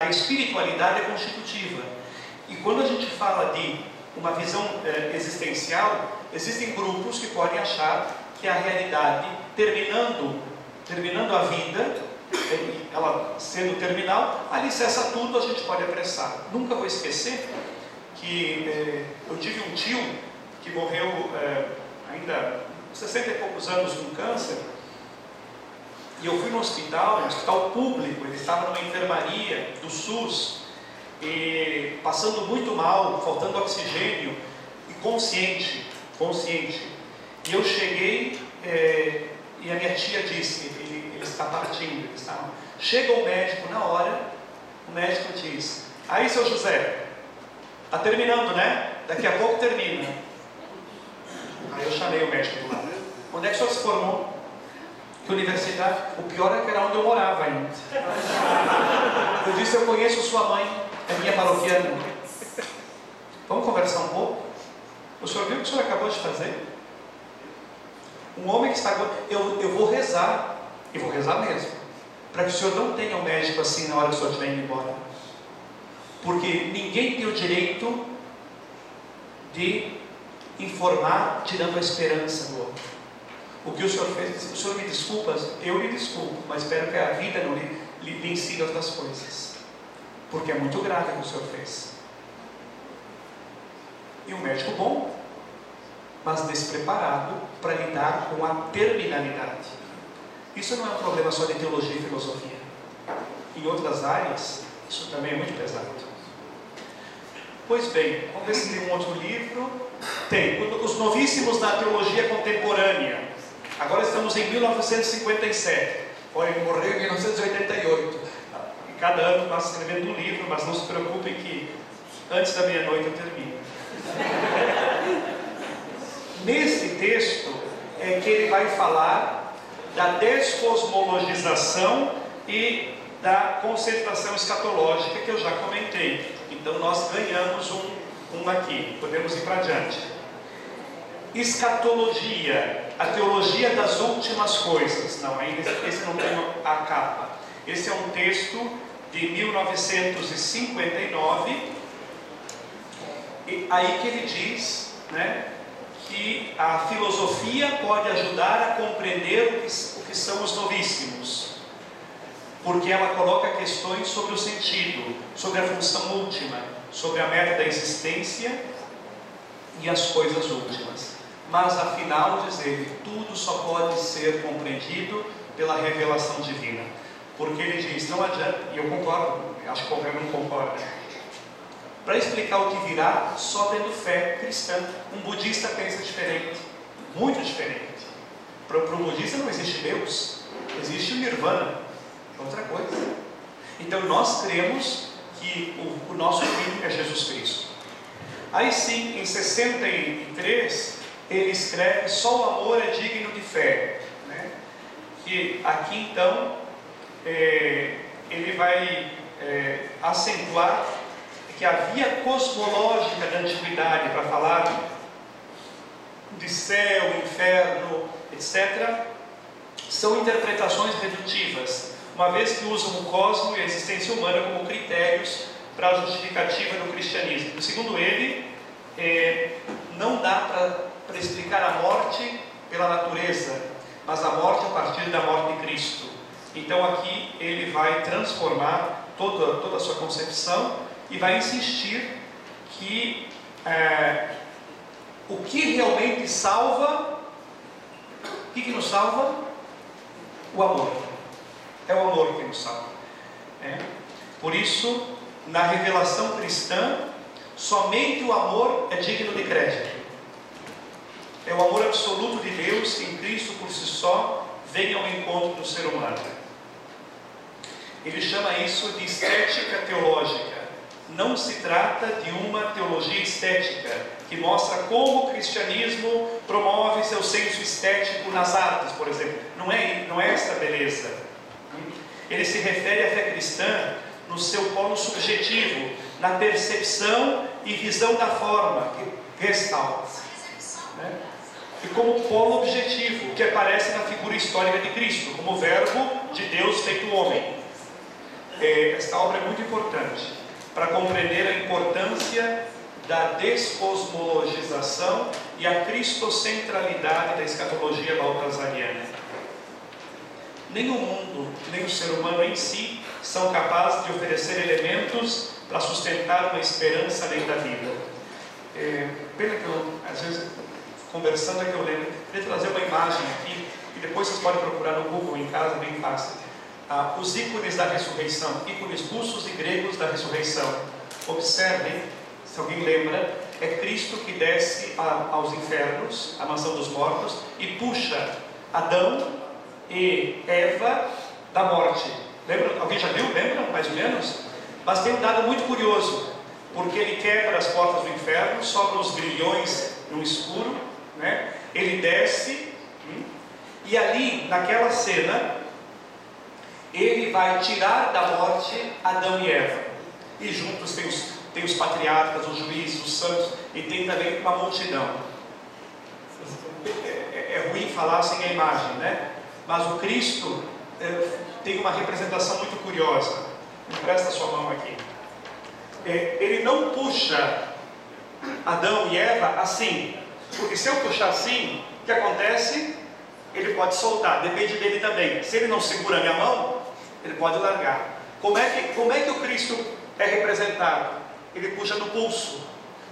A espiritualidade é constitutiva. E quando a gente fala de uma visão existencial, existem grupos que podem achar que a realidade, terminando a vida, ela sendo terminal, ali cessa tudo, a gente pode apressar. Nunca vou esquecer que eu tive um tio que morreu ainda 60 e poucos anos com câncer, e eu fui no hospital público, ele estava numa enfermaria do SUS, e passando muito mal, faltando oxigênio, e consciente. E eu cheguei, e a minha tia disse, ele está partindo, chega o médico na hora, o médico diz, aí seu José, está terminando, né? Daqui a pouco termina. Aí eu chamei o médico do lado. Onde é que o senhor se formou? Que universidade? O pior é que era onde eu morava ainda. Eu disse, eu conheço sua mãe, é minha paroquiana. Vamos conversar um pouco? O senhor viu o que o senhor acabou de fazer? Um homem que está... Eu vou rezar, e vou rezar mesmo, para que o senhor não tenha um médico assim na hora que o senhor estiver indo embora. Porque ninguém tem o direito de informar tirando a esperança do outro. O que o senhor fez, o senhor me desculpa, eu lhe desculpo, mas espero que a vida não lhe ensine outras coisas. Porque é muito grave o que o senhor fez. E um médico bom, mas despreparado para lidar com a terminalidade. Isso não é um problema só de teologia e filosofia. Em outras áreas, isso também é muito pesado. Pois bem, vamos ver se tem um outro livro. Tem, Os Novíssimos na Teologia Contemporânea. Agora estamos em 1957. Olha, ele morreu em 1988. E cada ano passa escrevendo um livro, mas não se preocupem que antes da meia-noite eu termino. Nesse texto é que ele vai falar da descosmologização e da concentração escatológica que eu já comentei. Então nós ganhamos um aqui, podemos ir para adiante. Escatologia, a teologia das últimas coisas. Não, esse não tem a capa. Esse é um texto de 1959, e aí que ele diz, né, que a filosofia pode ajudar a compreender o que são os novíssimos, porque ela coloca questões sobre o sentido, sobre a função última, sobre a meta da existência e as coisas últimas. Mas afinal, diz ele, tudo só pode ser compreendido pela revelação divina. Porque ele diz, não adianta, e eu concordo, acho que qualquer um concorda, para explicar o que virá, só tendo fé cristã. Um budista pensa diferente, muito diferente. Para o budista não existe Deus, existe o Nirvana, outra coisa. Então nós cremos que o nosso fim é Jesus Cristo. Aí sim, em 63, ele escreve, só o amor é digno de fé, né? Que aqui então, ele vai acentuar que a via cosmológica da antiguidade para falar de céu, inferno, etc., são interpretações redutivas, uma vez que usam o cosmo e a existência humana como critérios para a justificativa no cristianismo. Segundo ele, não dá para explicar a morte pela natureza, mas a morte a partir da morte de Cristo. Então aqui ele vai transformar toda a sua concepção e vai insistir que o que realmente salva, o que nos salva? O amor. É o amor que nos salva. Por isso, na revelação cristã, somente o amor é digno de crédito. É o amor absoluto de Deus que em Cristo por si só vem ao encontro do ser humano. Ele chama isso de estética teológica. Não se trata de uma teologia estética que mostra como o cristianismo promove seu senso estético nas artes, por exemplo. Não é esta beleza. Ele se refere à fé cristã no seu polo subjetivo, na percepção e visão da forma, Gestalt, né? E como polo objetivo, que aparece na figura histórica de Cristo, como verbo de Deus feito homem. Esta obra é muito importante para compreender a importância da descosmologização e a cristocentralidade da escatologia baltasariana. Nem o mundo, nem o ser humano em si são capazes de oferecer elementos para sustentar uma esperança além da vida. Pena que eu, às vezes, conversando é que eu lembro, queria trazer uma imagem aqui, e depois vocês podem procurar no Google em casa, bem fácil. Os ícones da ressurreição, ícones russos e gregos da ressurreição. Observem, se alguém lembra, é Cristo que desce aos infernos, à mansão dos mortos, e puxa Adão e Eva da morte. Lembra? Alguém já viu? Lembra? Mais ou menos? Mas tem um dado muito curioso, porque ele quebra as portas do inferno, sobram os grilhões no escuro, né? Ele desce, e ali, naquela cena, ele vai tirar da morte Adão e Eva. E juntos tem os patriarcas, os juízes, os santos, e tem também uma multidão. É ruim falar sem a imagem, né? Mas o Cristo tem uma representação muito curiosa. Empresta a sua mão aqui. Ele não puxa Adão e Eva assim, porque se eu puxar assim, o que acontece? Ele pode soltar, depende dele também. Se ele não segura a minha mão, ele pode largar. Como é que o Cristo é representado? Ele puxa no pulso.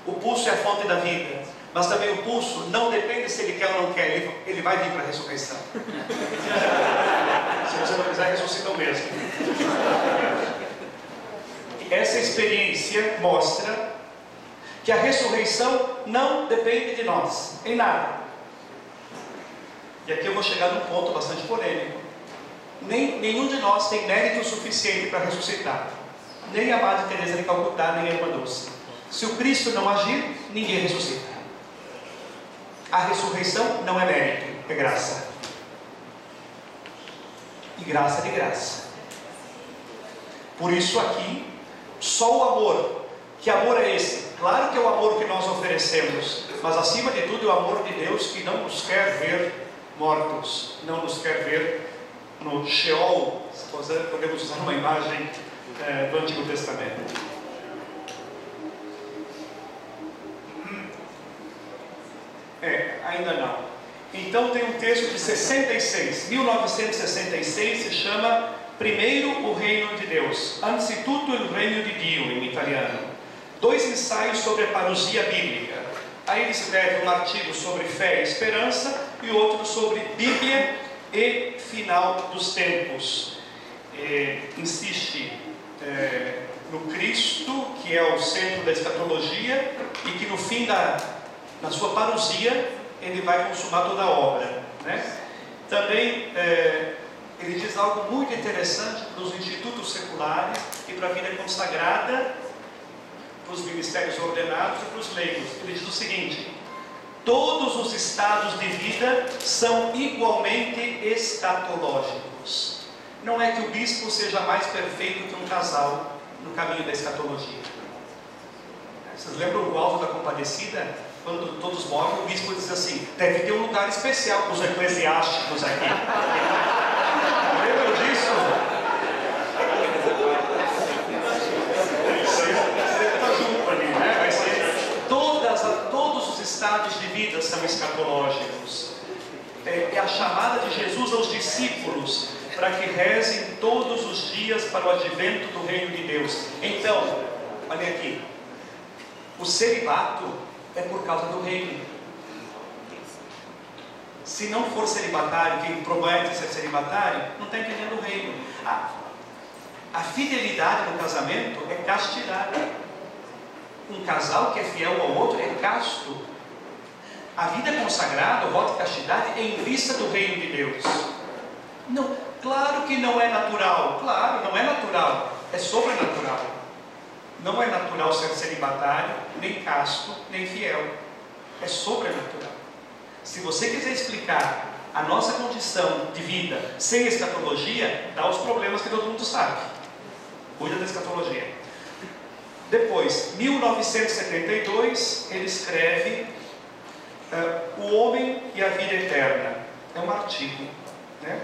O pulso é a fonte da vida. Mas também o pulso não depende se ele quer ou não quer, ele vai vir para a ressurreição. Se você não quiser, ressuscitam mesmo. Essa experiência mostra que a ressurreição não depende de nós, em nada. E aqui eu vou chegar num ponto bastante polêmico. Nenhum de nós tem mérito suficiente para ressuscitar. Nem a Madre Teresa de Calcutá, nem a Irmã Dulce. Se o Cristo não agir, ninguém ressuscita. A ressurreição não é mérito, é graça. E graça de graça. Por isso aqui, só o amor. Que amor é esse? Claro que é o amor que nós oferecemos, mas acima de tudo é o amor de Deus que não nos quer ver mortos, não nos quer ver no Sheol. Podemos usar uma imagem do Antigo Testamento. Ainda não. Então tem um texto de 1966, se chama Primeiro o Reino de Deus, Anzitutto il Regno di Dio, em italiano. 2 ensaios sobre a parousia bíblica. Aí ele escreve um artigo sobre fé e esperança e outro sobre Bíblia e final dos tempos. Insiste no Cristo, que é o centro da escatologia, e que no fim na sua parousia ele vai consumar toda a obra, né? Também ele diz algo muito interessante para os institutos seculares e para a vida consagrada, para os ministérios ordenados e para os leigos. Ele diz o seguinte: todos os estados de vida são igualmente escatológicos. Não é que o bispo seja mais perfeito que um casal no caminho da escatologia. Vocês lembram o Alto da Compadecida? Quando todos morrem, o bispo diz assim: deve ter um lugar especial para os eclesiásticos aqui. Lembram disso? Isso aí está junto ali, né? Vai ser, todos os estados de vida são escatológicos. É a chamada de Jesus aos discípulos para que rezem todos os dias para o advento do reino de Deus. Então, olha aqui, o celibato é por causa do reino. Se não for celibatário, quem promete ser celibatário, não está entendendo o reino. A fidelidade no casamento é castidade. Um casal que é fiel ao outro é casto. A vida consagrada, o voto de castidade, é em vista do reino de Deus. Não, claro que não é natural. Claro, não é natural. É sobrenatural. Não é natural ser celibatário, nem casto, nem fiel. É sobrenatural. Se você quiser explicar a nossa condição de vida sem escatologia, dá os problemas que todo mundo sabe. Cuida da escatologia. Depois, 1972, ele escreve O Homem e a Vida Eterna. É um artigo, né?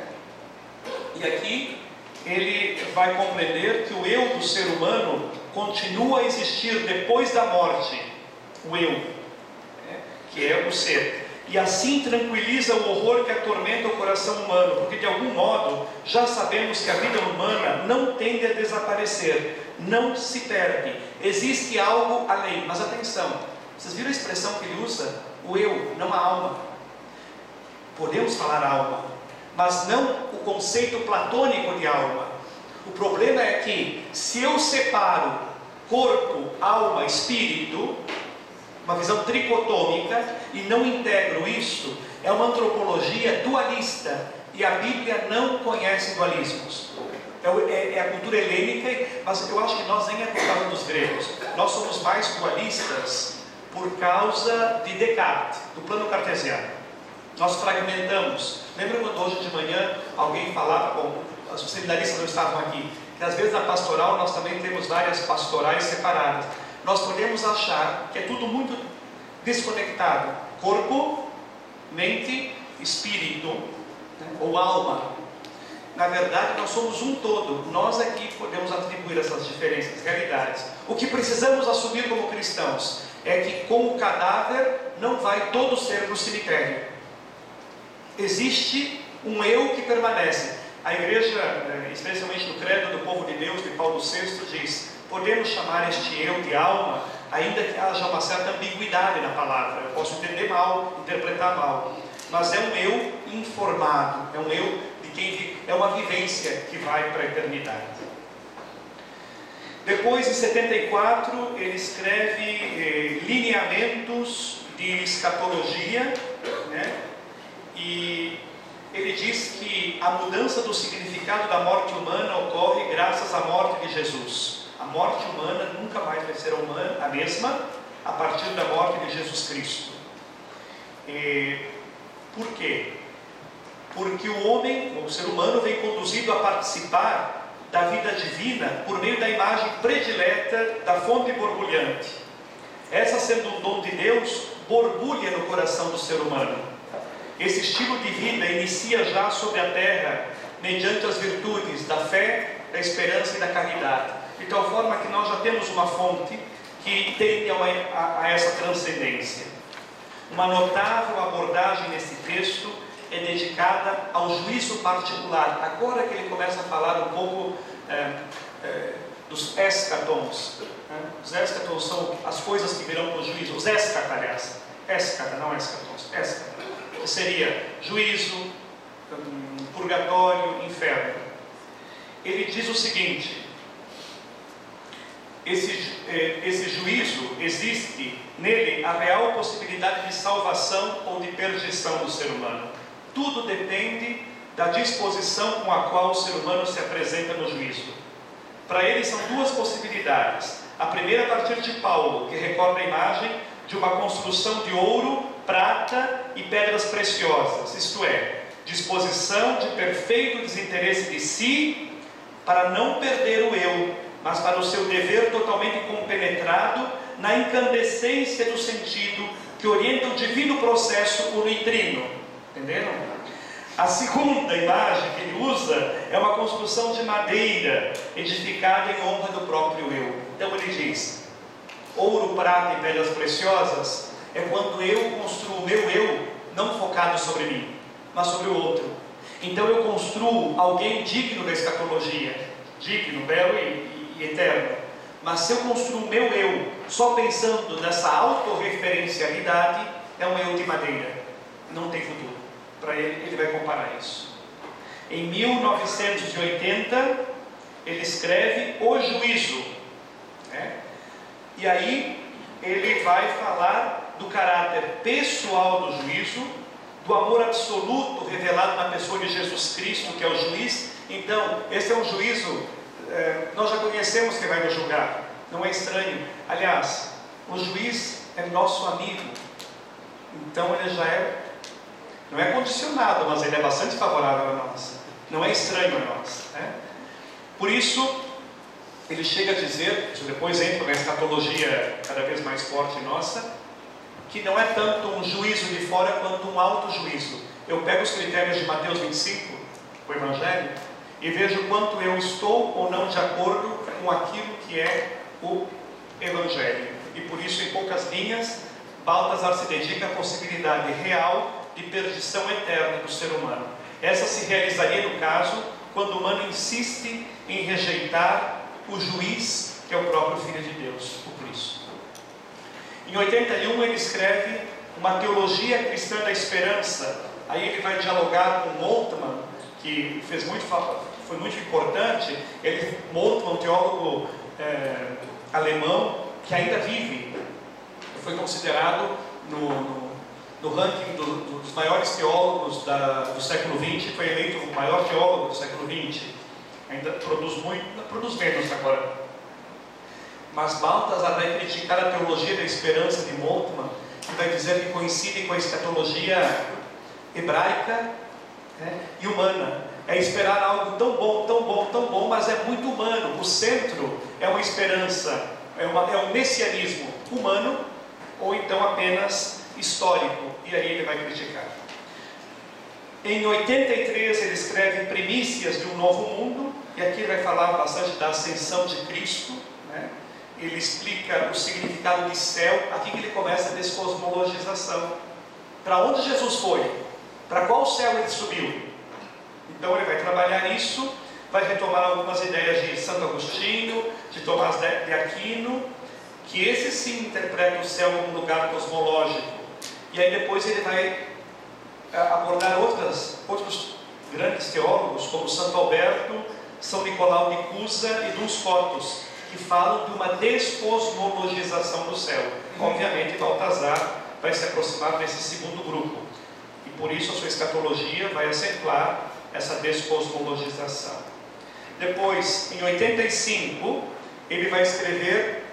E aqui ele vai compreender que o eu do ser humano continua a existir depois da morte, o eu, que é o ser. E assim tranquiliza o horror que atormenta o coração humano, porque de algum modo já sabemos que a vida humana não tende a desaparecer, não se perde, existe algo além. Mas atenção, vocês viram a expressão que ele usa? O eu, não a alma. Podemos falar alma, mas não o conceito platônico de alma. O problema é que se eu separo corpo, alma, espírito, uma visão tricotômica, e não integro isso, é uma antropologia dualista, e a Bíblia não conhece dualismos. É a cultura helênica, mas eu acho que nós nem é por causa dos gregos, nós somos mais dualistas por causa de Descartes, do plano cartesiano. Nós fragmentamos. Lembra quando hoje de manhã alguém falava, bom, os seminaristas não estavam aqui, que às vezes na pastoral nós também temos várias pastorais separadas. Nós podemos achar que é tudo muito desconectado: corpo, mente, espírito, ou alma. Na verdade, nós somos um todo. Nós aqui podemos atribuir essas diferenças, realidades. O que precisamos assumir como cristãos é que, com o cadáver, não vai todo ser para o cemitério. Existe um eu que permanece. A igreja, especialmente no credo do povo de Deus, de Paulo VI, diz: podemos chamar este eu de alma, ainda que haja uma certa ambiguidade na palavra. Eu posso entender mal, interpretar mal, mas é um eu informado, é um eu de quem é uma vivência que vai para a eternidade. Depois, em 74, ele escreve lineamentos de escatologia, e ele diz que a mudança do significado da morte humana ocorre graças à morte de Jesus. A morte humana nunca mais vai ser a mesma a partir da morte de Jesus Cristo. Por quê? Porque o homem, o ser humano, vem conduzido a participar da vida divina por meio da imagem predileta da fonte borbulhante. Essa, sendo um dom de Deus, borbulha no coração do ser humano. Esse estilo de vida inicia já sobre a terra, mediante as virtudes da fé, da esperança e da caridade, de tal forma que nós já temos uma fonte que tende a essa transcendência. Uma notável abordagem nesse texto é dedicada ao juízo particular. Agora que ele começa a falar um pouco dos escatons. Os escatons são as coisas que virão com o juízo. Os escata, aliás. Escata, não escatons. Escata. Que seria juízo, purgatório, inferno. Ele diz o seguinte: esse juízo, existe nele a real possibilidade de salvação ou de perdição do ser humano. Tudo depende da disposição com a qual o ser humano se apresenta no juízo. Para ele são duas possibilidades. A primeira, a partir de Paulo, que recorda a imagem de uma construção de ouro, prata e pedras preciosas, isto é, disposição de perfeito desinteresse de si, para não perder o eu, mas para o seu dever totalmente compenetrado na incandescência do sentido que orienta o divino processo unutrino. Entenderam? A segunda imagem que ele usa é uma construção de madeira, edificada em honra do próprio eu. Então ele diz: ouro, prata e pedras preciosas é quando eu construo o meu eu, não focado sobre mim, mas sobre o outro. Então eu construo alguém digno da escatologia, digno, belo e eterno. Mas se eu construo o meu eu só pensando nessa autorreferencialidade, é um eu de madeira, não tem futuro. Para ele vai comparar isso. Em 1980 ele escreve O Juízo, e aí ele vai falar do caráter pessoal do juízo, do amor absoluto revelado na pessoa de Jesus Cristo, que é o juiz. Então, esse é um juízo, nós já conhecemos quem vai nos julgar, não é estranho. Aliás, o juiz é nosso amigo, então ele já não é condicionado, mas ele é bastante favorável a nós, não é estranho a nós, Por isso, ele chega a dizer, isso depois entra na escatologia cada vez mais forte nossa, que não é tanto um juízo de fora quanto um auto-juízo. Eu pego os critérios de Mateus 25, o Evangelho, e vejo quanto eu estou ou não de acordo com aquilo que é o Evangelho. E por isso, em poucas linhas, Baltasar se dedica à possibilidade real de perdição eterna do ser humano. Essa se realizaria, no caso, quando o humano insiste em rejeitar o juiz, que é o próprio Filho de Deus, o Cristo. Em 81 ele escreve uma teologia cristã da esperança. Aí ele vai dialogar com Moltmann, que foi muito importante. Moltmann, um teólogo alemão que ainda vive, foi considerado no ranking dos maiores teólogos do século XX, foi eleito o maior teólogo do século XX. Ainda produz menos agora. Mas Baltasar vai criticar a teologia da esperança de Moltmann, que vai dizer que coincide com a escatologia hebraica, e humana. É esperar algo tão bom, tão bom, tão bom, mas é muito humano. O centro é uma esperança, é um messianismo humano, ou então apenas histórico. E aí ele vai criticar. Em 83 ele escreve Primícias de um Novo Mundo, e aqui ele vai falar bastante da ascensão de Cristo, né? Ele explica o significado de céu. Aqui que ele começa a descosmologização. Para onde Jesus foi? Para qual céu ele subiu? Então ele vai trabalhar isso, vai retomar algumas ideias de Santo Agostinho, de Tomás de Aquino, que esse sim interpreta o céu como um lugar cosmológico. E aí depois ele vai abordar outros grandes teólogos, como Santo Alberto, São Nicolau de Cusa e Duns Scotus, que falam de uma descosmologização do céu. Obviamente Baltasar vai se aproximar desse segundo grupo, e por isso a sua escatologia vai acentuar essa descosmologização. Depois, em 85, ele vai escrever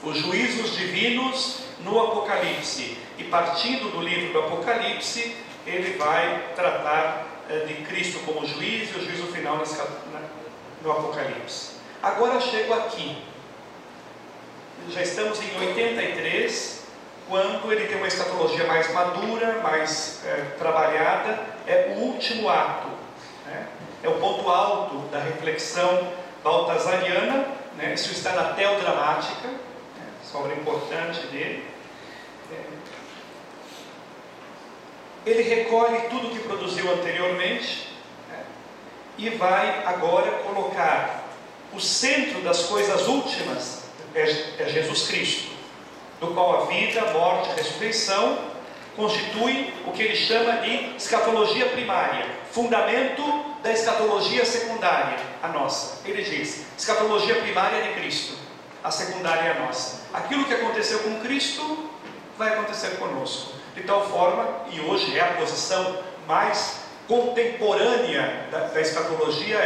os juízos divinos no Apocalipse, e partindo do livro do Apocalipse, ele vai tratar de Cristo como juiz e o juízo final no Apocalipse. Agora chego aqui, já estamos em 83, quando ele tem uma escatologia mais madura, mais trabalhada. É o último ato, né? É o ponto alto da reflexão baltasariana, né? Isso está na Teodramática, né? Essa obra importante dele. Ele recolhe tudo que produziu anteriormente, né? E vai agora colocar o centro das coisas últimas é Jesus Cristo, do qual a vida, a morte, a ressurreição constitui o que ele chama de escatologia primária, fundamento da escatologia secundária, a nossa. Ele diz, escatologia primária é de Cristo, a secundária é a nossa. Aquilo que aconteceu com Cristo vai acontecer conosco, de tal forma, e hoje é a posição mais contemporânea da escatologia,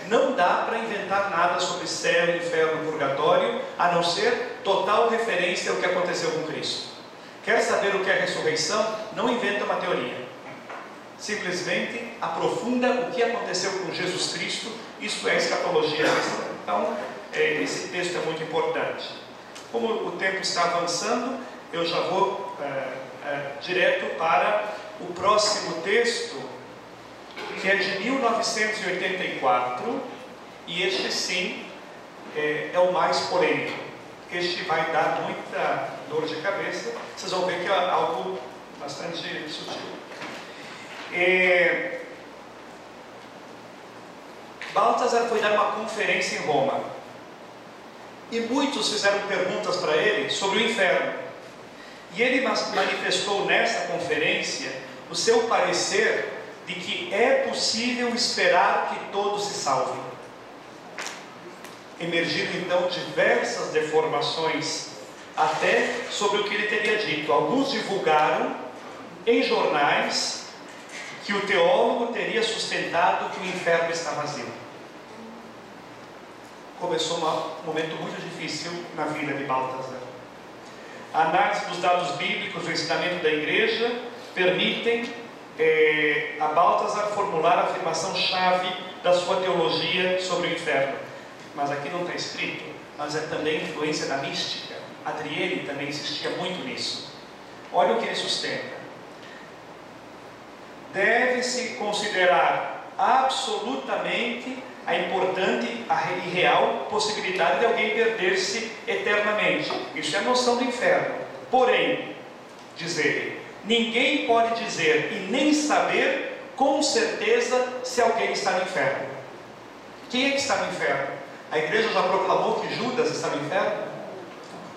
não dá para inventar nada sobre céu, inferno, purgatório, a não ser total referência ao que aconteceu com Cristo. Quer saber o que é ressurreição? Não inventa uma teoria, simplesmente aprofunda o que aconteceu com Jesus Cristo. Isso é escatologia cristã. Então esse texto é muito importante. Como o tempo está avançando, eu já vou direto para o próximo texto, que é de 1984, e este sim é o mais polêmico. Este vai dar muita dor de cabeça. Vocês vão ver que é algo bastante sutil. Baltasar foi dar uma conferência em Roma, e muitos fizeram perguntas para ele sobre o inferno, e ele manifestou nessa conferência o seu parecer de que é possível esperar que todos se salvem. Emergiram então diversas deformações, até sobre o que ele teria dito. Alguns divulgaram em jornais que o teólogo teria sustentado que o inferno está vazio. Começou um momento muito difícil na vida de Baltasar. A análise dos dados bíblicos do ensinamento da igreja permitem a Baltasar formular a afirmação-chave da sua teologia sobre o inferno. Mas aqui não está escrito, mas é também influência da mística. Adriele também insistia muito nisso. Olha o que ele sustenta. Deve-se considerar absolutamente a importante e real possibilidade de alguém perder-se eternamente. Isso é a noção do inferno. Porém, diz ele, ninguém pode dizer e nem saber com certeza se alguém está no inferno. Quem é que está no inferno? A igreja já proclamou que Judas está no inferno?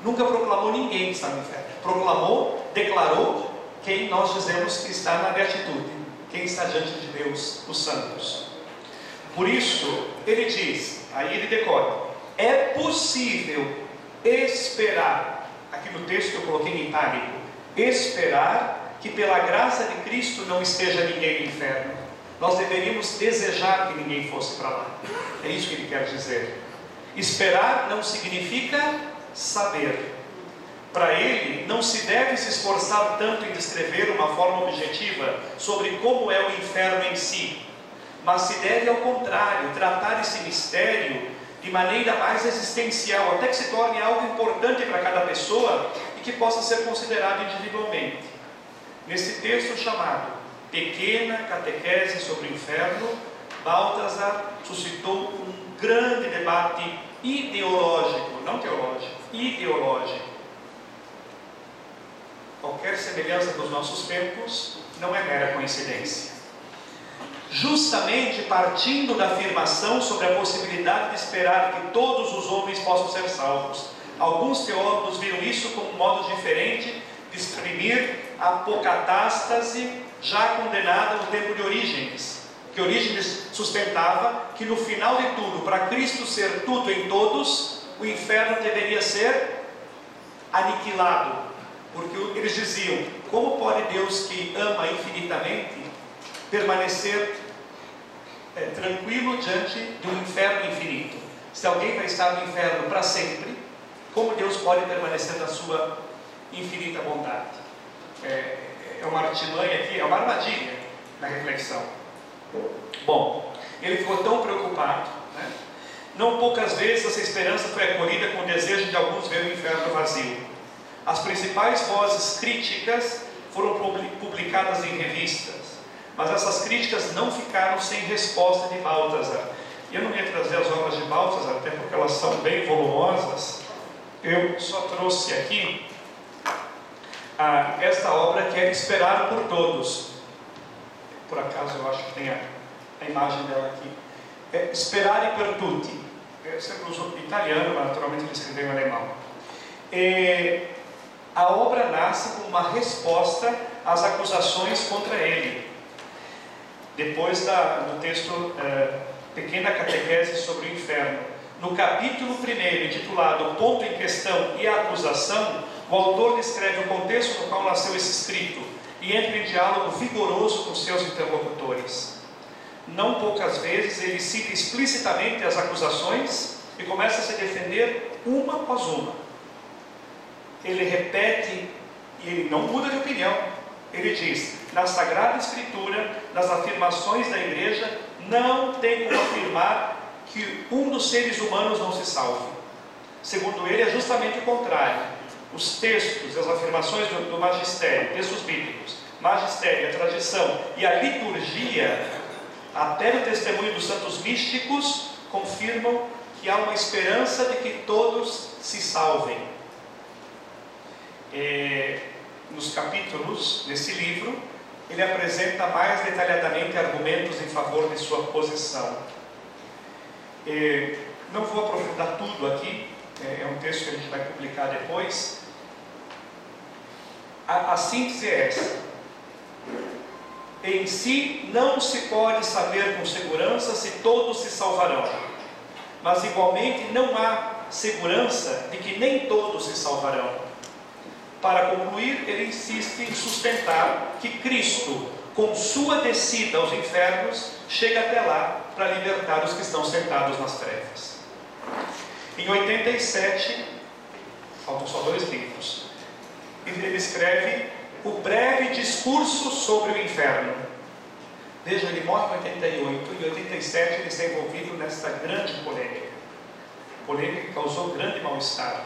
Nunca proclamou ninguém que está no inferno. Proclamou, declarou quem nós dizemos que está na beatitude, quem está diante de Deus, os santos. Por isso, ele diz, aí ele decora, é possível esperar, aqui no texto que eu coloquei em itálico, esperar que pela graça de Cristo não esteja ninguém no inferno. Nós deveríamos desejar que ninguém fosse para lá. É isso que ele quer dizer. Esperar não significa saber. Para ele, não se deve se esforçar tanto em descrever uma forma objetiva sobre como é o inferno em si, mas se deve, ao contrário, tratar esse mistério de maneira mais existencial, até que se torne algo importante para cada pessoa e que possa ser considerado individualmente. Nesse texto chamado Pequena Catequese sobre o Inferno, Balthasar suscitou um grande debate ideológico, não teológico, ideológico. Qualquer semelhança com os nossos tempos não é mera coincidência. Justamente partindo da afirmação sobre a possibilidade de esperar que todos os homens possam ser salvos, alguns teólogos viram isso como um modo diferente de exprimir a apocatástase já condenada no tempo de Orígenes, que Orígenes sustentava que no final de tudo, para Cristo ser tudo em todos, o inferno deveria ser aniquilado. Porque eles diziam, como pode Deus que ama infinitamente permanecer tranquilo diante de um inferno infinito? Se alguém vai estar no inferno para sempre, como Deus pode permanecer na sua infinita bondade? É uma artimanha aqui, é uma armadilha na reflexão. Bom, ele ficou tão preocupado, né? Não poucas vezes essa esperança foi acolhida com o desejo de alguns ver o inferno vazio. As principais vozes críticas foram publicadas em revistas, mas essas críticas não ficaram sem resposta de Balthasar. Eu não ia trazer as obras de Balthasar, até porque elas são bem volumosas. Eu só trouxe aqui esta obra que é Esperar por Todos. Por acaso eu acho que tem a imagem dela aqui. Sperare per tutti. Eu sempre uso italiano, mas naturalmente ele escreveu em alemão. A obra nasce como uma resposta às acusações contra ele. Depois do texto Pequena Catequese sobre o Inferno, no capítulo 1, intitulado Ponto em Questão e a Acusação, o autor descreve o contexto no qual nasceu esse escrito e entra em diálogo vigoroso com seus interlocutores. Não poucas vezes ele cita explicitamente as acusações e começa a se defender uma após uma. Ele repete e ele não muda de opinião. Ele diz, na Sagrada Escritura, nas afirmações da igreja, não tem como afirmar que um dos seres humanos não se salve. Segundo ele, é justamente o contrário. Os textos, as afirmações do magistério, textos bíblicos, magistério, a tradição e a liturgia, até no testemunho dos santos místicos, confirmam que há uma esperança de que todos se salvem. Nos capítulos desse livro, ele apresenta mais detalhadamente argumentos em favor de sua posição. Não vou aprofundar tudo aqui, é um texto que a gente vai publicar depois. A síntese é essa: em si não se pode saber com segurança se todos se salvarão, mas igualmente não há segurança de que nem todos se salvarão. Para concluir, ele insiste em sustentar que Cristo, com sua descida aos infernos, chega até lá para libertar os que estão sentados nas trevas. Em 87, faltam só 2 livros, ele escreve o breve discurso sobre o inferno. Veja, ele morre em 88, e em 87 ele está envolvido nessa grande polêmica que causou grande mal-estar.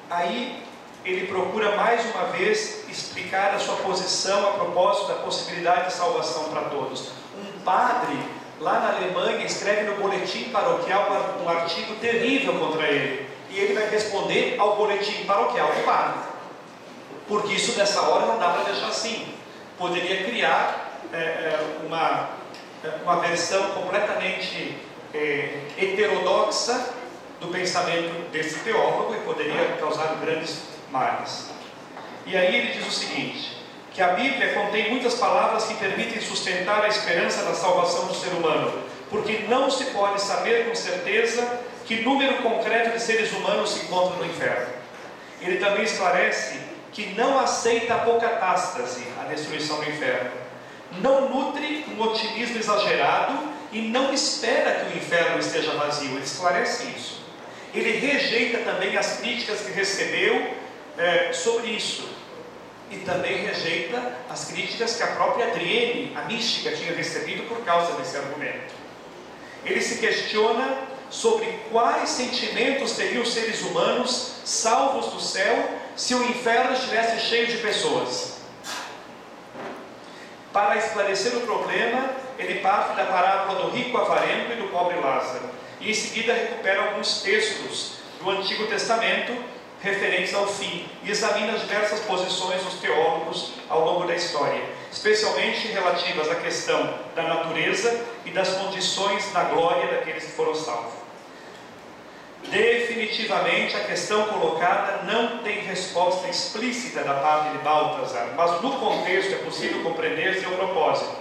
Aí ele procura mais uma vez explicar a sua posição a propósito da possibilidade de salvação para todos. Um padre lá na Alemanha escreve no boletim paroquial um artigo terrível contra ele, e ele vai responder ao boletim paroquial do padre, porque isso nessa hora não dá para deixar assim. Poderia criar uma versão completamente heterodoxa do pensamento desse teólogo, e poderia causar grandes males. E aí ele diz o seguinte, que a Bíblia contém muitas palavras que permitem sustentar a esperança da salvação do ser humano, porque não se pode saber com certeza que número concreto de seres humanos se encontra no inferno. Ele também esclarece que não aceita a apocatástase, a destruição do inferno, não nutre um otimismo exagerado e não espera que o inferno esteja vazio. Ele esclarece isso. Ele rejeita também as críticas que recebeu sobre isso, e também rejeita as críticas que a própria Adrienne, a mística, tinha recebido por causa desse argumento. Ele se questiona sobre quais sentimentos teriam os seres humanos salvos do céu se o inferno estivesse cheio de pessoas. Para esclarecer o problema, ele parte da parábola do rico avarento e do pobre Lázaro, e em seguida recupera alguns textos do Antigo Testamento referentes ao fim, e examina as diversas posições dos teólogos ao longo da história, especialmente relativas à questão da natureza e das condições da glória daqueles que foram salvos. Definitivamente a questão colocada não tem resposta explícita da parte de Baltazar, mas no contexto é possível compreender seu propósito.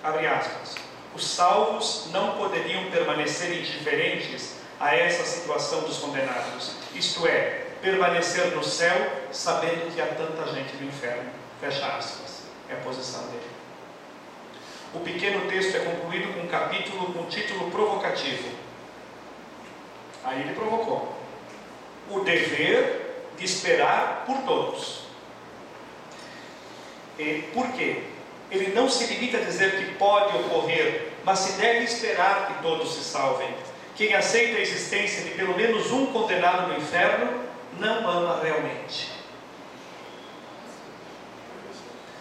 Abre aspas. Os salvos não poderiam permanecer indiferentes a essa situação dos condenados, isto é, permanecer no céu sabendo que há tanta gente no inferno. Fecha aspas. É a posição dele. O pequeno texto é concluído com um capítulo com um título provocativo. Aí ele provocou: o dever de esperar por todos. Por quê? Ele não se limita a dizer que pode ocorrer, mas se deve esperar que todos se salvem. Quem aceita a existência de pelo menos um condenado no inferno, não ama realmente.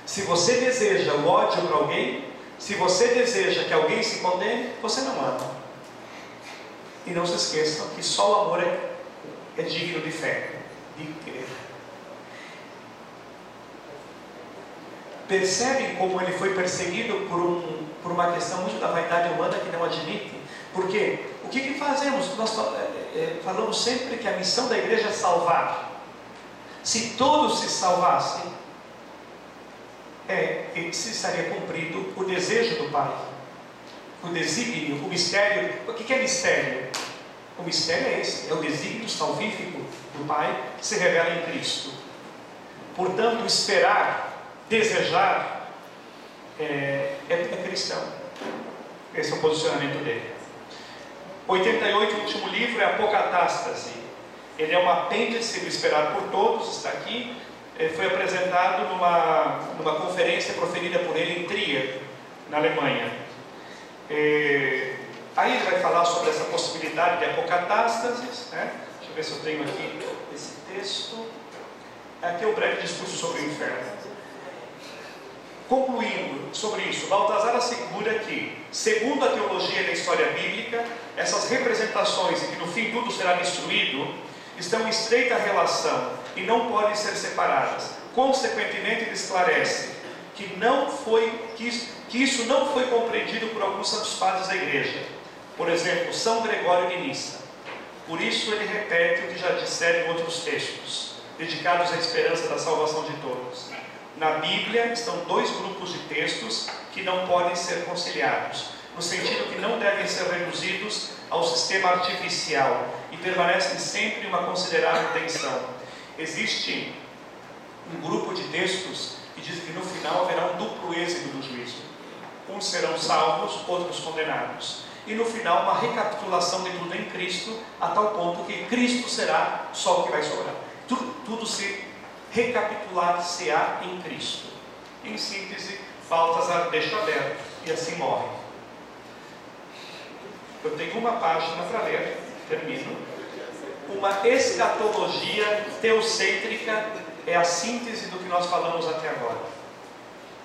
Se você deseja o ódio para alguém, se você deseja que alguém se condene, você não ama. E não se esqueçam que só o amor é digno de fé, de crer. Percebem como ele foi perseguido por uma questão muito da vaidade humana que não admite? Porque o que fazemos? Nós falamos sempre que a missão da igreja é salvar. Se todos se salvassem, se estaria cumprido o desejo do Pai, o desígnio, o mistério. O que é mistério? O mistério é esse, é o desígnio salvífico do Pai que se revela em Cristo. Portanto, esperar, desejar é cristão. Esse é o posicionamento dele. 88, o último livro, é Apocatástase. Ele é um apêndice do Esperar por Todos, está aqui. Foi apresentado numa conferência proferida por ele em Trier, na Alemanha. Aí ele vai falar sobre essa possibilidade de apocatástases, né? Deixa eu ver se eu tenho aqui esse texto. Aqui é o breve discurso sobre o inferno. Concluindo sobre isso, Baltazar assegura que, segundo a teologia da história bíblica, essas representações em que no fim tudo será destruído, estão em estreita relação e não podem ser separadas. Consequentemente, ele esclarece que isso não foi compreendido por alguns santos padres da igreja. Por exemplo, São Gregório de Nissa. Por isso ele repete o que já disseram em outros textos, dedicados à esperança da salvação de todos. Na Bíblia estão dois grupos de textos que não podem ser conciliados, no sentido que não devem ser reduzidos ao sistema artificial e permanecem sempre em uma considerável tensão. Existe um grupo de textos que diz que no final haverá um duplo êxito do juízo. Uns serão salvos, outros condenados. E no final uma recapitulação de tudo em Cristo, a tal ponto que Cristo será só o que vai sobrar. Tudo se recapitular-se-á em Cristo. Em síntese, Baltazar deixa aberto e assim morre. Eu tenho uma página para ler, termino. uma escatologia teocêntrica é a síntese do que nós falamos até agora.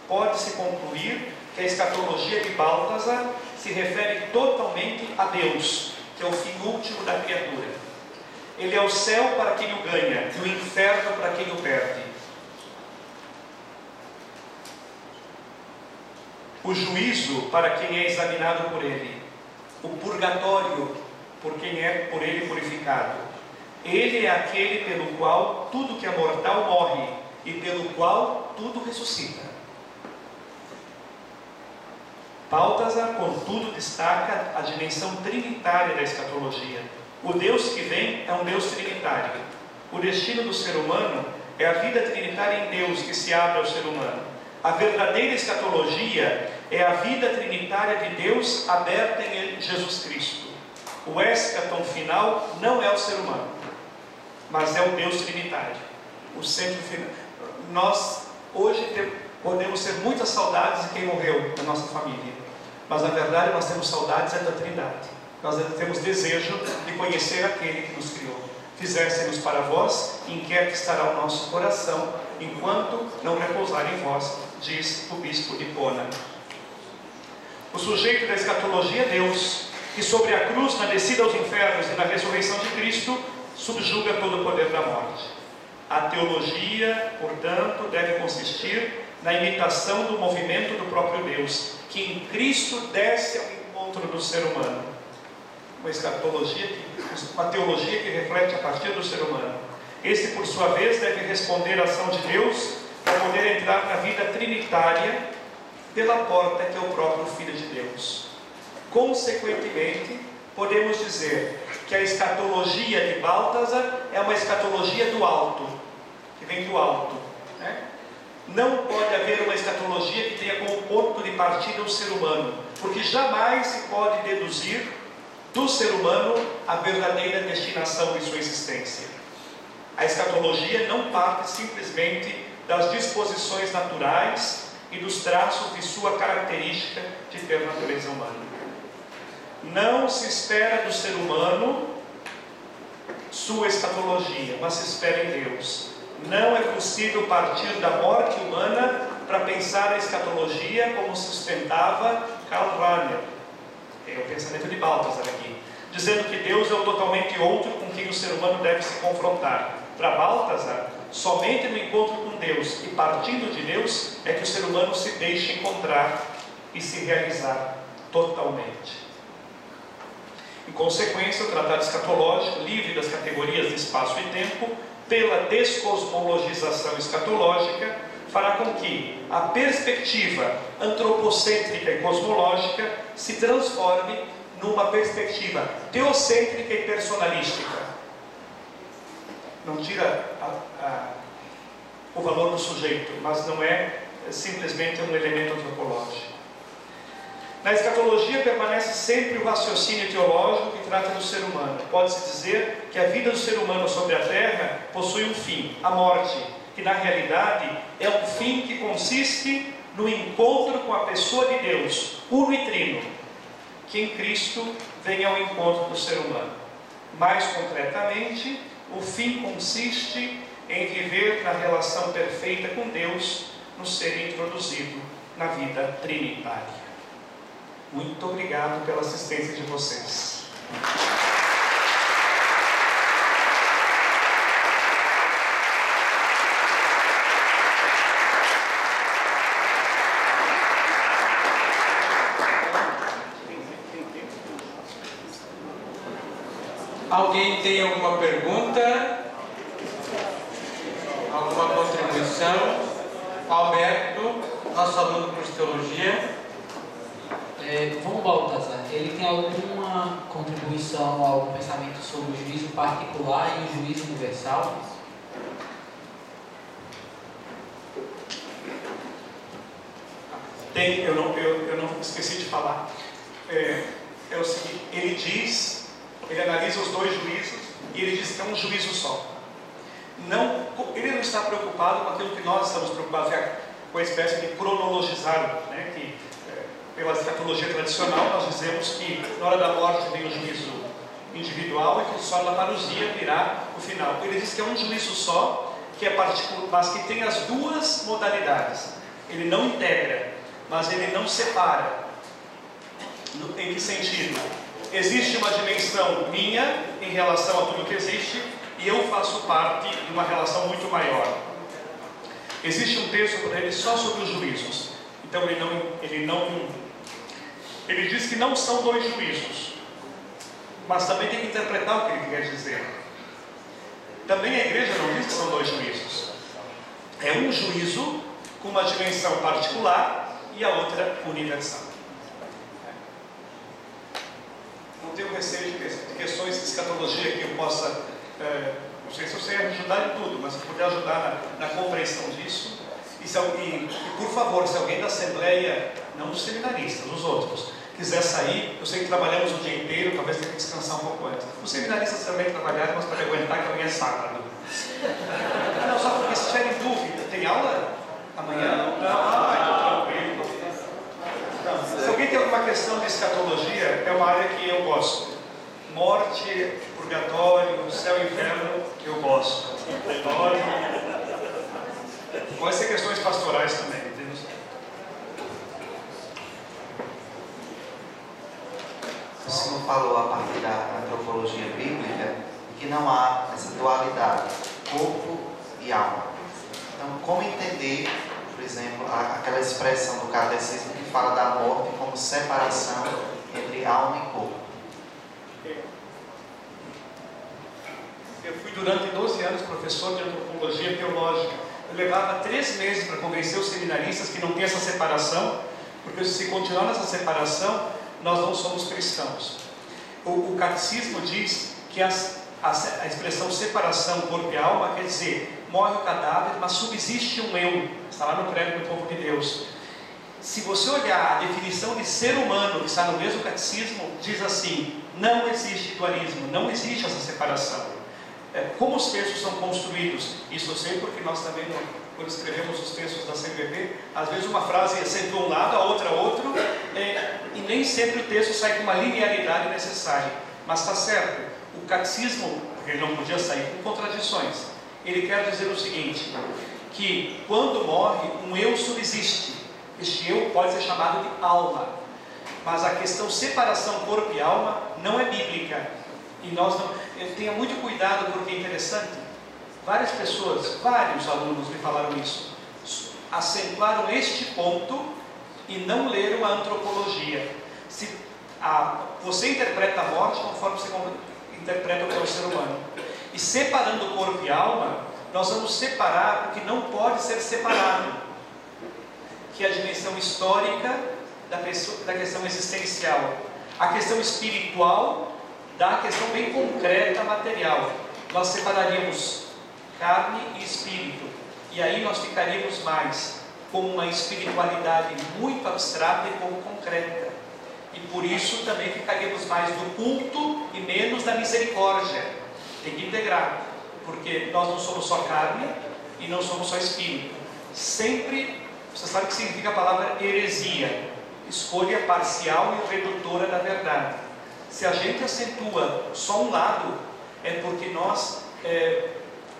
Pode-se concluir que a escatologia de Baltasar se refere totalmente a Deus, que é o fim último da criatura. Ele é o céu para quem o ganha e o inferno para quem o perde. O juízo para quem é examinado por ele. O purgatório por quem é por ele purificado. Ele é aquele pelo qual tudo que é mortal morre e pelo qual tudo ressuscita. Baltasar, contudo, destaca a dimensão trinitária da escatologia. O Deus que vem é um Deus trinitário. O destino do ser humano é a vida trinitária em Deus que se abre ao ser humano. A verdadeira escatologia é a vida trinitária de Deus aberta em Jesus Cristo. O eschaton final não é o ser humano, mas é o Deus trinitário, o centro final. Nós hoje podemos ter muitas saudades de quem morreu na nossa família, mas na verdade nós temos saudades da Trindade. Nós temos desejo de conhecer aquele que nos criou. Fizéssemos para vós, inquieto estará o nosso coração, enquanto não repousar em vós, diz o bispo de Hipona. O sujeito da escatologia é Deus, que sobre a cruz, na descida aos infernos e na ressurreição de Cristo, subjuga todo o poder da morte. A teologia, portanto, deve consistir na imitação do movimento do próprio Deus, que em Cristo desce ao encontro do ser humano. Uma teologia que reflete a partir do ser humano. Esse, por sua vez, deve responder à ação de Deus para poder entrar na vida trinitária pela porta que é o próprio Filho de Deus. Consequentemente, podemos dizer que a escatologia de Baltasar é uma escatologia do alto, que vem do alto, né? Não pode haver uma escatologia que tenha como ponto de partida o ser humano, porque jamais se pode deduzir do ser humano a verdadeira destinação de sua existência. A escatologia não parte simplesmente das disposições naturais e dos traços de sua característica de ter natureza humana. Não se espera do ser humano sua escatologia, mas se espera em Deus. Não é possível partir da morte humana para pensar a escatologia como sustentava Karl Rahner. É o pensamento de Baltasar aqui, dizendo que Deus é o totalmente outro com quem o ser humano deve se confrontar. Para Baltasar, somente no encontro com Deus e partindo de Deus é que o ser humano se deixa encontrar e se realizar totalmente. Em consequência, o tratado escatológico, livre das categorias de espaço e tempo, pela descosmologização escatológica, fará com que a perspectiva antropocêntrica e cosmológica se transforme numa perspectiva teocêntrica e personalística. Não tira o valor do sujeito, mas não é simplesmente um elemento antropológico. Na escatologia permanece sempre o raciocínio teológico que trata do ser humano. Pode-se dizer que a vida do ser humano sobre a terra possui um fim, a morte, que na realidade é um fim que consiste no encontro com a pessoa de Deus, uno e trino, que em Cristo vem ao encontro do ser humano. Mais concretamente, o fim consiste em viver na relação perfeita com Deus, no ser introduzido na vida trinitária. Muito obrigado pela assistência de vocês. Alguém tem alguma pergunta? Alguma contribuição? Alberto, nosso aluno de teologia. Von Baltasar, ele tem alguma contribuição, algum pensamento sobre o juízo particular e o juízo universal? Tem, eu não esqueci de falar. É o seguinte, ele analisa os dois juízos e ele diz que é um juízo só. Ele não está preocupado com aquilo que nós estamos preocupados, com a espécie de cronologizar, né, que pela escatologia tradicional nós dizemos que na hora da morte vem o juízo individual e que só na parousia virá o final. Ele diz que é um juízo só, que é particular, mas que tem as duas modalidades. Ele não integra, mas ele não separa. Em que sentido? Existe uma dimensão minha em relação a tudo que existe e eu faço parte de uma relação muito maior. Existe um texto para ele só sobre os juízos. Então ele diz que não são dois juízos, mas também tem que interpretar o que ele quer dizer. Também a igreja não diz que são dois juízos. É um juízo com uma dimensão particular e a outra universal. Não tenho receio de questões de escatologia que eu possa, não sei se eu sei ajudar em tudo, mas se puder ajudar na compreensão disso. E por favor, se alguém da Assembleia, não os seminaristas, os outros, quiser sair, eu sei que trabalhamos o dia inteiro, talvez tenha que descansar um pouco antes. Os seminaristas também trabalharam, mas para aguentar que amanhã é sábado. Não, só porque se tiverem dúvida, tem aula amanhã? Não, então tranquilo. Não, se alguém tem alguma questão de escatologia, é uma área que eu gosto. Morte, purgatório, céu e inferno, eu gosto. Pode ser questões pastorais também, entendeu? O senhor falou a partir da antropologia bíblica que não há essa dualidade, corpo e alma. Então, como entender, por exemplo, aquela expressão do catecismo que fala da morte como separação entre alma e corpo? Eu fui durante 12 anos professor de antropologia teológica. Eu levava 3 meses para convencer os seminaristas que não tem essa separação, porque se continuar nessa separação, nós não somos cristãos. O catecismo diz que a expressão separação corpo e alma quer dizer, morre o cadáver, mas subsiste um eu. Está lá no credo do povo de Deus. Se você olhar a definição de ser humano que está no mesmo catecismo, diz assim, não existe dualismo, não existe essa separação. Como os textos são construídos? Isso eu sei porque nós também, quando escrevemos os textos da CBP, às vezes uma frase acentua um lado, a outra outro, e nem sempre o texto sai com uma linearidade necessária. Mas está certo, o catecismo, porque ele não podia sair com contradições, ele quer dizer o seguinte, que quando morre, um eu subsiste. Este eu pode ser chamado de alma. Mas a questão separação corpo e alma não é bíblica. E nós não, tenha muito cuidado, porque é interessante, várias pessoas, vários alunos me falaram isso, acentuaram este ponto e não leram a antropologia. Você interpreta a morte conforme você interpreta o que é o ser humano. E separando corpo e alma, nós vamos separar o que não pode ser separado, que é a dimensão histórica da questão existencial, a questão espiritual da questão bem concreta material. Nós separaríamos carne e espírito, e aí nós ficaríamos mais com uma espiritualidade muito abstrata e pouco concreta, e por isso também ficaríamos mais do culto e menos da misericórdia. Tem que integrar, porque nós não somos só carne e não somos só espírito. Sempre, você sabe o que significa a palavra heresia, escolha parcial e redutora da verdade. Se a gente acentua só um lado, é porque nós,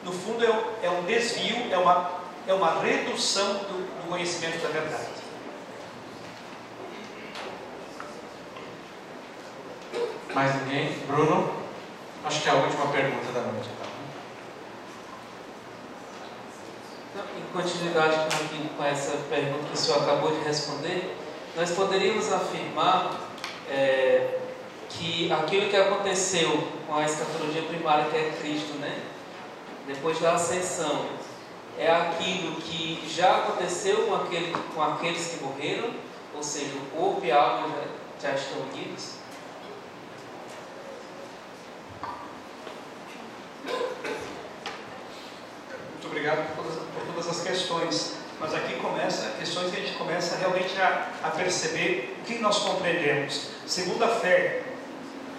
no fundo, é um desvio, é uma redução do conhecimento da verdade. Mais ninguém? Bruno? Acho que é a última pergunta da noite. Em continuidade com essa pergunta que o senhor acabou de responder, nós poderíamos afirmar que aquilo que aconteceu com a escatologia primária, que é Cristo, né? Depois da ascensão, é aquilo que já aconteceu com aqueles que morreram, ou seja, o corpo e a alma já estão unidos. Muito obrigado por todas as questões, mas aqui começa questões que a gente começa realmente a perceber o que nós compreendemos. Segundo a fé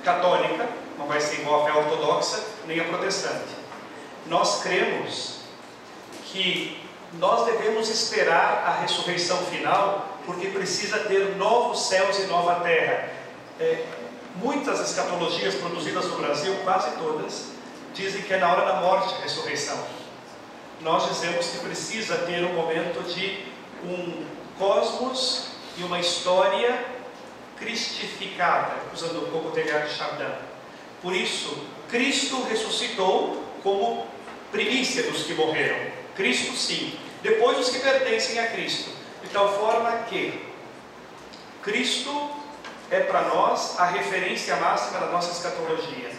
católica, não vai ser igual à fé ortodoxa nem a protestante, nós cremos que nós devemos esperar a ressurreição final, porque precisa ter novos céus e nova terra. Muitas escatologias produzidas no Brasil, quase todas, dizem que é na hora da morte a ressurreição. Nós dizemos que precisa ter um momento de um cosmos e uma história cristificada, usando um pouco o Teilhard de Chardin. Por isso, Cristo ressuscitou como primícia dos que morreram. Cristo sim. Depois os que pertencem a Cristo. De tal forma que Cristo é para nós a referência máxima da nossa escatologia.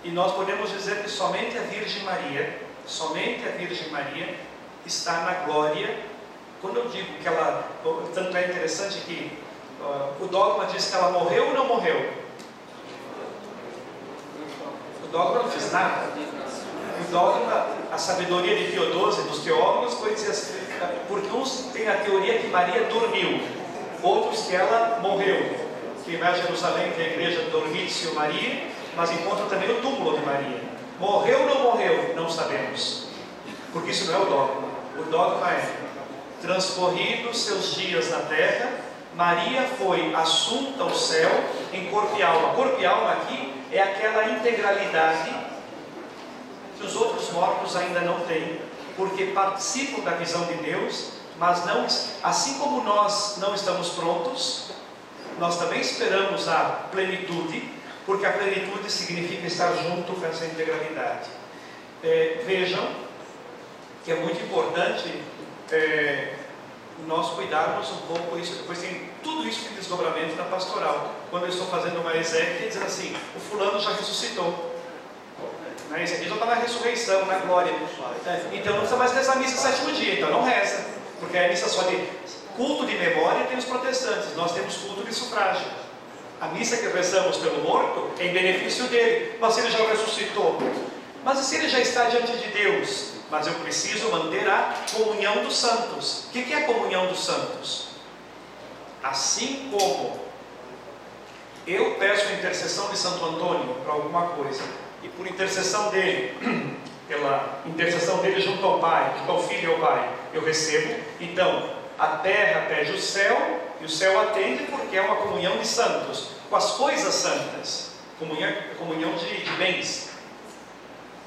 E nós podemos dizer que somente a Virgem Maria está na glória. Quando eu digo que ela, tanto é interessante que o dogma diz que ela morreu ou não morreu? O dogma não diz nada. O dogma, a sabedoria de Pio XII, dos teólogos, foi dizer assim, porque uns têm a teoria que Maria dormiu, outros que ela morreu. Quem vai a Jerusalém tem a igreja Dormitio Maria, mas encontra também o túmulo de Maria. Morreu ou não morreu? Não sabemos, porque isso não é o dogma. O dogma é: transcorridos seus dias na terra, Maria foi assunta ao céu em corpo e alma. Corpo e alma aqui é aquela integralidade que os outros mortos ainda não têm, porque participam da visão de Deus, mas não, assim como nós não estamos prontos, nós também esperamos a plenitude, porque a plenitude significa estar junto com essa integralidade. Vejam que é muito importante nós cuidarmos um pouco isso. Depois tem tudo isso de desdobramento na pastoral. Quando eu estou fazendo uma exégese, dizendo assim: o fulano já ressuscitou. Esse aqui já está na ressurreição, na glória. Então não precisa mais rezar a missa sétimo dia. Então não reza, porque a missa só de culto de memória tem os protestantes. Nós temos culto de sufrágio. A missa que rezamos pelo morto é em benefício dele. Mas se ele já ressuscitou, mas se ele já está diante de Deus, mas eu preciso manter a comunhão dos santos. O que é a comunhão dos santos? Assim como eu peço a intercessão de Santo Antônio para alguma coisa, e por intercessão dele, pela intercessão dele junto ao Pai, junto ao Filho e ao Pai, eu recebo. Então a terra pede o céu, e o céu atende, porque é uma comunhão de santos, com as coisas santas, comunhão de bens.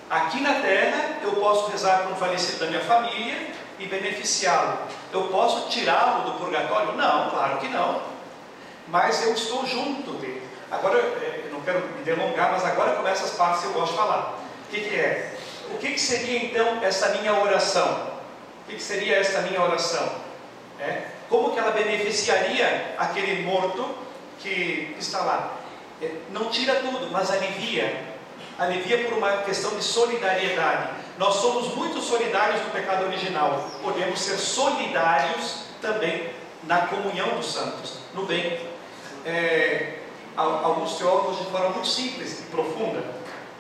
Aqui na terra eu posso rezar por um falecido da minha família e beneficiá-lo. Eu posso tirá-lo do purgatório? Não, claro que não. Mas eu estou junto dele. Agora, eu não quero me delongar, mas agora começam as partes que eu gosto de falar. O que é? O que seria então essa minha oração? O que seria essa minha oração? Como que ela beneficiaria aquele morto que está lá? Não tira tudo, mas alivia. Alivia por uma questão de solidariedade. Nós somos muito solidários no pecado original. Podemos ser solidários também na comunhão dos santos, no bem. Alguns teólogos, de forma muito simples e profunda,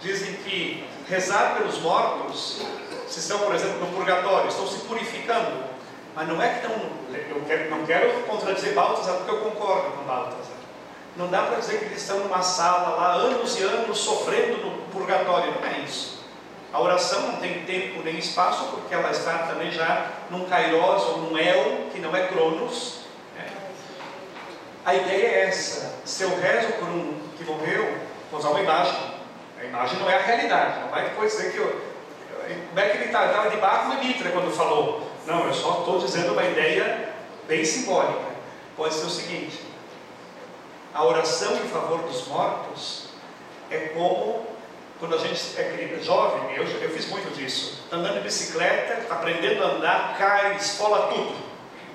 dizem que rezar pelos mortos, se estão, por exemplo, no purgatório, estão se purificando. Mas não é que eu não quero contradizer Balthasar, porque eu concordo com Balthasar. Não dá para dizer que eles estão numa sala lá, anos e anos, sofrendo no purgatório. Não é isso. A oração não tem tempo nem espaço, porque ela está também já num kairos ou num el, que não é cronos. A ideia é essa. Se eu rezo por um que morreu, vou usar uma imagem. A imagem não é a realidade. Não vai depois dizer que como é que ele estava de barco e mitra quando falou. Não, eu só estou dizendo uma ideia bem simbólica. Pode ser o seguinte: a oração em favor dos mortos é como quando a gente é jovem. Eu fiz muito disso. Andando de bicicleta, aprendendo a andar, cai, esfola tudo,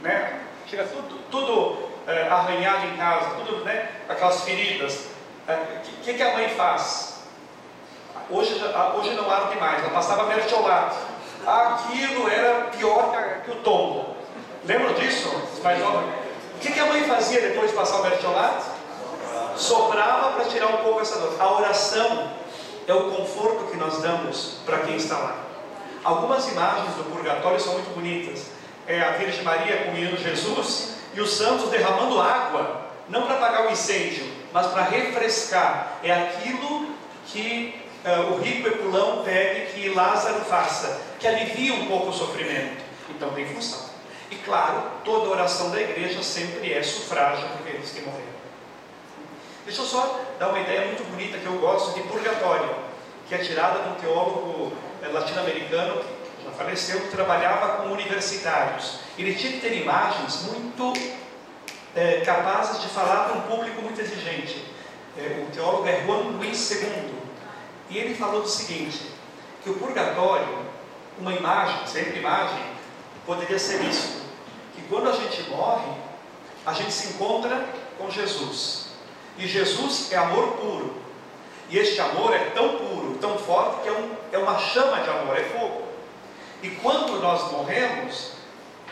né? Tira tudo arranhado em casa, tudo, né? Aquelas feridas. O que a mãe faz? Hoje não arde mais. Ela passava mertiolate. Aquilo era pior que o tombo. Lembram disso? Mais jovem? O que a mãe fazia depois de passar o mertiolate? Soprava para tirar um pouco essa dor. A oração é o conforto que nós damos para quem está lá. Algumas imagens do purgatório são muito bonitas. É a Virgem Maria com o menino Jesus e os santos derramando água, não para apagar o incêndio, mas para refrescar. É aquilo que o rico Epulão pede que Lázaro faça, que alivia um pouco o sofrimento. Então tem função. E claro, toda oração da igreja sempre é sufrágio por aqueles que morreram. Deixa eu só dar uma ideia muito bonita que eu gosto de purgatório, que é tirada de um teólogo latino-americano que já faleceu, que trabalhava com universitários. Ele tinha que ter imagens muito capazes de falar para um público muito exigente. O teólogo é Juan Luis II, e ele falou do seguinte, que o purgatório, uma imagem, sempre imagem, poderia ser isso, que quando a gente morre, a gente se encontra com Jesus, e Jesus é amor puro, e este amor é tão puro, tão forte, que é uma chama de amor, é fogo, e quando nós morremos,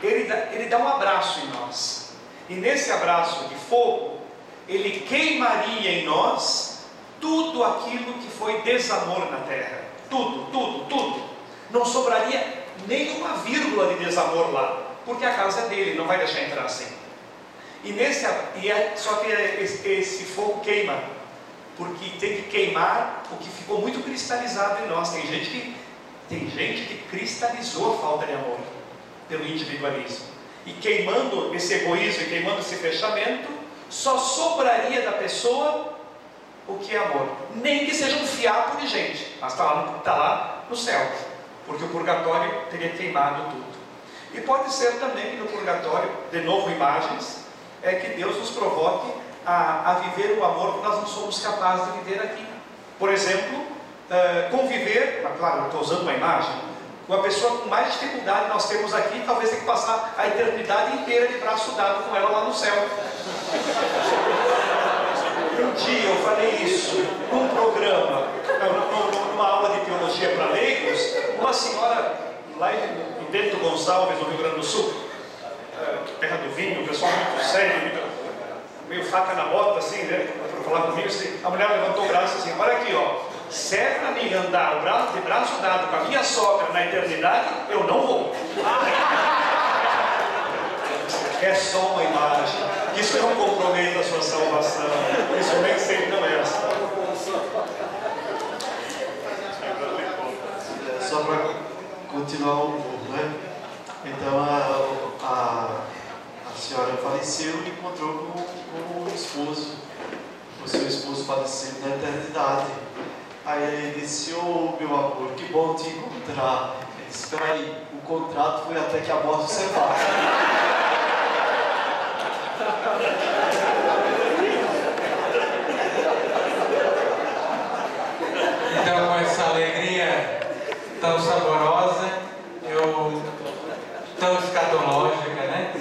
ele dá um abraço em nós, e nesse abraço de fogo, ele queimaria em nós tudo aquilo que foi desamor na terra, tudo, não sobraria nenhuma vírgula de desamor lá, porque a casa é dele, não vai deixar entrar assim. Só que esse fogo queima, porque tem que queimar o que ficou muito cristalizado em nós. Tem gente que cristalizou a falta de amor pelo individualismo, e queimando esse egoísmo e queimando esse fechamento, só sobraria da pessoa o que é amor, nem que seja um fiapo de gente, mas está lá no céu, porque o purgatório teria queimado tudo. E pode ser também que no purgatório, de novo imagens, é que Deus nos provoque a viver o amor que nós não somos capazes de viver aqui. Por exemplo, conviver, mas claro, eu estou usando uma imagem, com a pessoa com mais dificuldade nós temos aqui, talvez tenha que passar a eternidade inteira de braço dado com ela lá no céu. Um dia eu falei isso num programa, numa aula de teologia para leigos, uma senhora lá em Bento Gonçalves, no Rio Grande do Sul, terra do vinho, o pessoal muito sério, meio faca na bota, assim, né, para falar comigo, assim, a mulher levantou o braço assim, olha aqui, ó, se é para mim andar de braço dado com a minha sogra na eternidade, eu não vou. É só uma imagem. Isso não compromete a sua salvação. Isso nem sempre não é assim. Só para continuar um pouco, né? Então a senhora faleceu e encontrou com o esposo, o seu esposo falecido na eternidade. Aí ele disse, meu amor, que bom te encontrar. Ele disse, espera aí, o contrato foi até que a morte se separe. Então, com essa alegria tão saborosa, tão escatológica, né?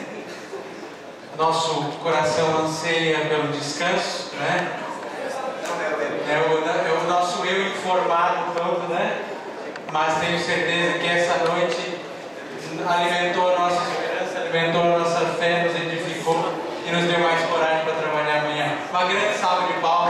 Nosso coração anseia pelo descanso, né? É o nosso eu informado todo, né? Mas tenho certeza que essa noite alimentou a nossa esperança, alimentou a nossa fé, nos edificou e nos deu mais coragem para trabalhar amanhã. Uma grande salva de palmas.